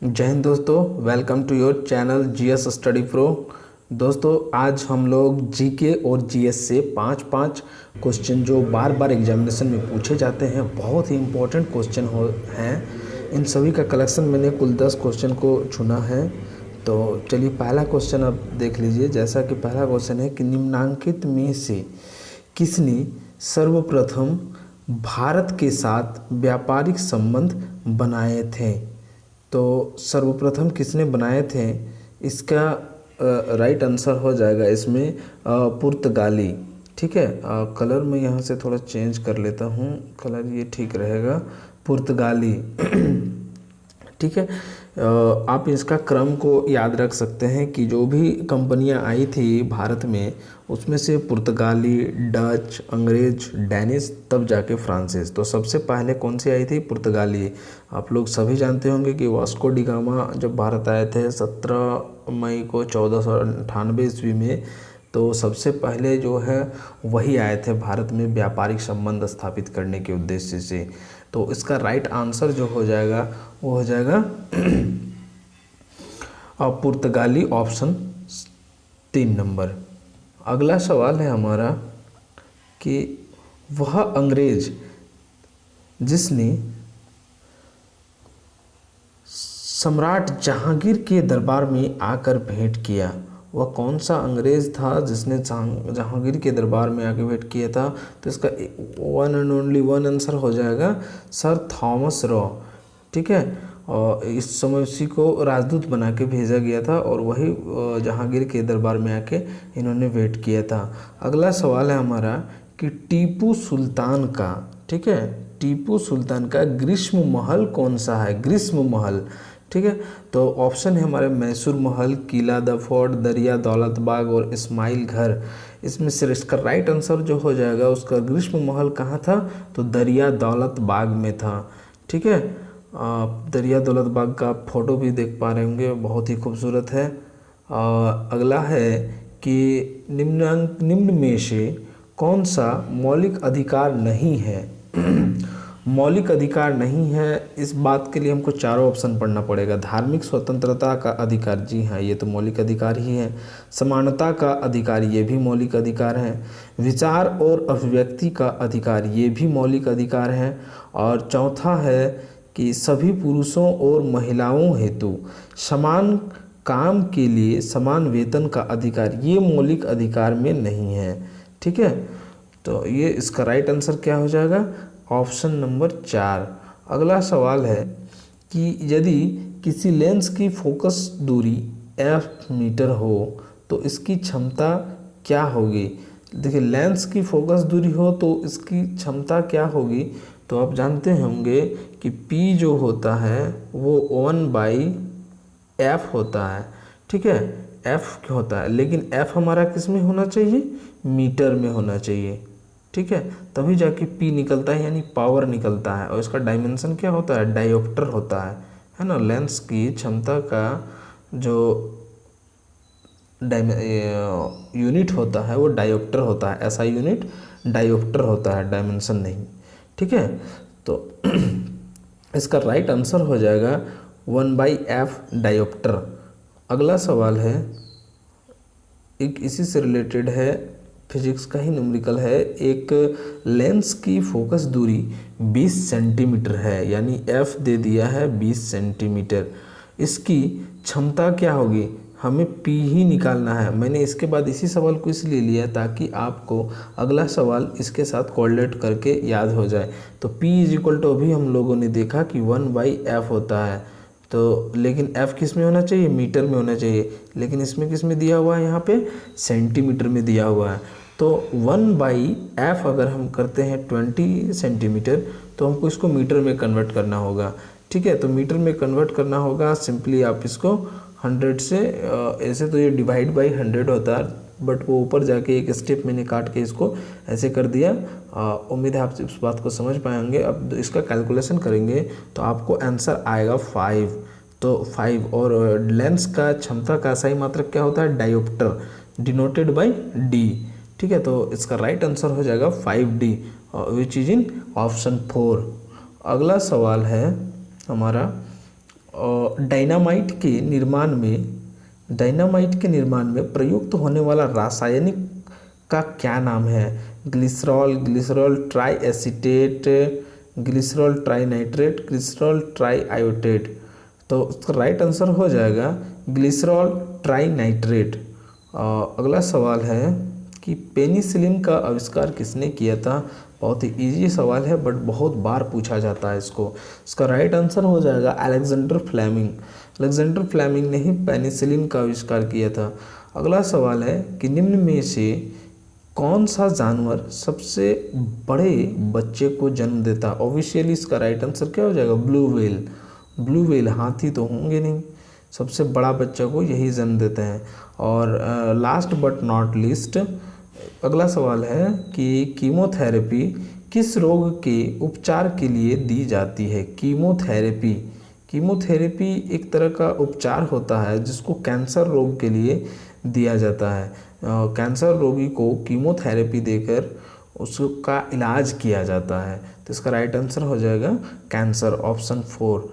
जय हिंद दोस्तों, welcome to your channel GS study pro. दोस्तों आज हम लोग जीके और जीएस से पाँच क्वेश्चन जो बार बार एग्जामिनेशन में पूछे जाते हैं, बहुत ही इम्पोर्टेंट क्वेश्चन हैं। इन सभी का कलेक्शन मैंने कुल 10 क्वेश्चन को चुना है। तो चलिए पहला क्वेश्चन अब देख लीजिए। जैसा कि पहला क्वेश्चन है कि निम्नांकित में से किसने सर्वप्रथम भारत के साथ व्यापारिक संबंध बनाए थे। तो सर्वप्रथम किसने बनाए थे, इसका राइट आंसर हो जाएगा इसमें पुर्तगाली। ठीक है, कलर मैं यहाँ से थोड़ा चेंज कर लेता हूँ, कलर ये ठीक रहेगा, पुर्तगाली। ठीक है, आप इसका क्रम को याद रख सकते हैं कि जो भी कंपनियां आई थी भारत में, उसमें से पुर्तगाली, डच, अंग्रेज, डैनिश, तब जाके फ्रांसीस। तो सबसे पहले कौन सी आई थी? पुर्तगाली। आप लोग सभी जानते होंगे कि वास्को डी गामा जब भारत आए थे 17 मई को 1498 ईस्वी में, तो सबसे पहले जो है वही आए थे भारत में व्यापारिक संबंध स्थापित करने के उद्देश्य से। तो इसका राइट आंसर जो हो जाएगा वो हो जाएगा पुर्तगाली, ऑप्शन 3 नंबर। अगला सवाल है हमारा कि वह अंग्रेज जिसने सम्राट जहांगीर के दरबार में आकर भेंट किया, वह कौन सा अंग्रेज़ था जिसने जहांगीर के दरबार में आके भेंट किया था? तो इसका one and only one answer हो जाएगा सर थॉमस रॉ। ठीक है, और इस समय उसी को राजदूत बना के भेजा गया था और वही जहांगीर के दरबार में आके इन्होंने भेंट किया था। अगला सवाल है हमारा कि टीपू सुल्तान का, ठीक है, टीपू सुल्तान का ग्रीष्म महल कौन सा है? ग्रीष्म महल। ठीक है, तो ऑप्शन है हमारे मैसूर महल, किला द फोर्ट, दरिया दौलत बाग और इस्माइल घर। इसमें से इसका राइट आंसर जो हो जाएगा, उसका ग्रीष्म महल कहाँ था? तो दरिया दौलत बाग में था। ठीक है, आप दरिया दौलत बाग का फोटो भी देख पा रहे होंगे, बहुत ही खूबसूरत है। अगला है कि निम्न में से कौन सा मौलिक अधिकार नहीं है? मौलिक अधिकार नहीं है, इस बात के लिए हमको चारों ऑप्शन पढ़ना पड़ेगा। धार्मिक स्वतंत्रता का अधिकार, जी हाँ ये तो मौलिक अधिकार ही है। समानता का अधिकार, ये भी मौलिक अधिकार है। विचार और अभिव्यक्ति का अधिकार, ये भी मौलिक अधिकार है। और चौथा है कि सभी पुरुषों और महिलाओं हेतु समान काम के लिए समान वेतन का अधिकार, ये मौलिक अधिकार में नहीं है। ठीक है, तो ये इसका राइट आंसर क्या हो जाएगा? Option number 4। अगला सवाल है कि यदि किसी लेंस की फोकस दूरी f मीटर हो तो इसकी क्षमता क्या होगी? देखिए, लेंस की फोकस दूरी हो तो इसकी क्षमता क्या होगी? तो आप जानते होंगे कि p जो होता है वो 1/f होता है। ठीक है, f होता है, लेकिन f हमारा किस में होना चाहिए? मीटर में होना चाहिए। ठीक है, तभी जाके P निकलता है, यानी पावर निकलता है। और इसका डायमेंशन क्या होता है? डायोप्टर होता है ना। लेंस की क्षमता का जो यूनिट होता है वो डायोप्टर होता है। ऐसा यूनिट डायोप्टर होता है, डायमेंशन नहीं। ठीक है, तो इसका राइट आंसर हो जाएगा 1/f डायोप्टर। अगला सवाल है, एक इसी से रिलेटेड है, फिजिक्स का ही न्यूमेरिकल है। एक लेंस की फोकस दूरी 20 सेंटीमीटर है, यानी f दे दिया है 20 सेंटीमीटर। इसकी क्षमता क्या होगी? हमें p ही निकालना है। मैंने इसके बाद इसी सवाल को इसलिए लिया ताकि आपको अगला सवाल इसके साथ कोरिलेट करके याद हो जाए। तो p = अभी हम लोगों ने देखा कि 1/f होता है, तो लेकिन f किस में होना चाहिए? मीटर में होना चाहिए, लेकिन इसमें किस में दिया हुआ है? यहाँ पे सेंटीमीटर में दिया हुआ है। तो 1/f अगर हम करते हैं 20 सेंटीमीटर, तो हमको इसको मीटर में कन्वर्ट करना होगा। ठीक है, तो मीटर में कन्वर्ट करना होगा, सिंपली आप इसको 100 से, ऐसे तो ये डिवाइड बाई 100 होता है, बट वो ऊपर जाके एक स्टेप मैंने काट के इसको ऐसे कर दिया। उम्मीद है आप इस बात को समझ पाएंगे। अब इसका कैलकुलेशन करेंगे तो आपको आंसर आएगा 5। तो 5, और लेंस का क्षमता का सही मात्रक क्या होता है? Dioptre, denoted by d। ठीक है, तो इसका राइट आंसर हो जाएगा 5D, which is in option 4। अगला सवाल है हमारा डायनामाइट के निर्माण में प्रयुक्त होने वाला रासायनिक का क्या नाम है? Glycerol, glycerol triacetate, glycerol trinitrate, glycerol triiodate. तो उसका राइट आंसर हो जाएगा ग्लिसरॉल ट्राई नाइट्रेट। अगला सवाल है कि पेनिसिलिन का आविष्कार किसने किया था? बहुत ही इजी सवाल है बट बहुत बार पूछा जाता है इसको। इसका राइट आंसर हो जाएगा अलेक्जेंडर फ्लेमिंग। अलेक्जेंडर फ्लेमिंग ने ही पेनिसिलिन का आविष्कार किया था। अगला सवाल है कि निम्न में से कौन सा जानवर सबसे बड़े बच्चे को जन्म देता? ऑब्वियसली इसका राइट आंसर क्या हो जाएगा? Blue whale. ब्लू व्हेल, हाथी तो होंगे नहीं, सबसे बड़ा बच्चा को यही जन्म देते हैं। और लास्ट बट नॉट लीस्ट अगला सवाल है कि कीमोथेरेपी किस रोग के उपचार के लिए दी जाती है? कीमोथेरेपी एक तरह का उपचार होता है जिसको कैंसर रोग के लिए दिया जाता है। कैंसर रोगी को कीमोथेरेपी देकर उसका इलाज किया जाता है। तो इसका राइट आंसर हो जाएगा कैंसर, ऑप्शन 4।